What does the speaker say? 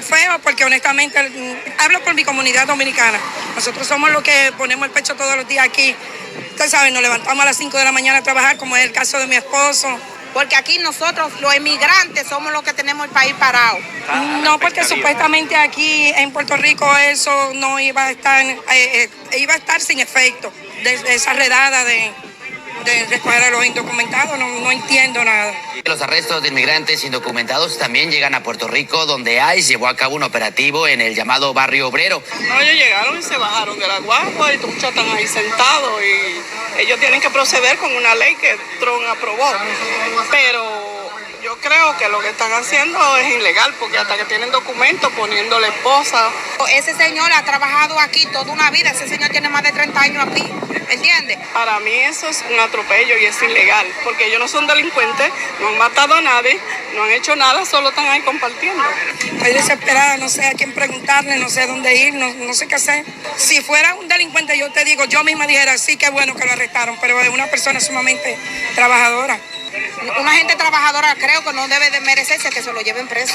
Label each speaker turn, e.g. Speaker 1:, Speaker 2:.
Speaker 1: feo porque honestamente hablo por mi comunidad dominicana. Nosotros somos los que ponemos el pecho todos los días aquí. Ustedes saben, nos levantamos a las 5 de la mañana a trabajar, como es el caso de mi esposo.
Speaker 2: Porque aquí nosotros, los emigrantes, somos los que tenemos el país parado.
Speaker 1: No, porque supuestamente aquí en Puerto Rico eso no iba a estar, iba a estar sin efecto de esa redada de recoger a los indocumentados. No entiendo nada.
Speaker 3: Los arrestos de inmigrantes indocumentados también llegan a Puerto Rico, donde ICE llevó a cabo un operativo en el llamado Barrio Obrero.
Speaker 4: No, ellos llegaron y se bajaron de la guagua y muchos están ahí sentados y ellos tienen que proceder con una ley que Trump aprobó. Pero yo creo que lo que están haciendo es ilegal porque hasta que tienen documentos poniéndole esposa.
Speaker 2: Ese señor ha trabajado aquí toda una vida, ese señor tiene más de 30 años aquí, ¿entiendes?
Speaker 4: Para mí eso es un atropello y es ilegal porque ellos no son delincuentes, no han matado a nadie, no han hecho nada, solo están ahí compartiendo.
Speaker 1: Estoy desesperada, no sé a quién preguntarle, no sé a dónde ir, no sé qué hacer. Si fuera un delincuente, yo te digo, yo misma dijera, sí, qué bueno que lo arrestaron, pero es una persona sumamente trabajadora.
Speaker 2: Una gente trabajadora creo que no debe de merecerse que se lo lleven preso.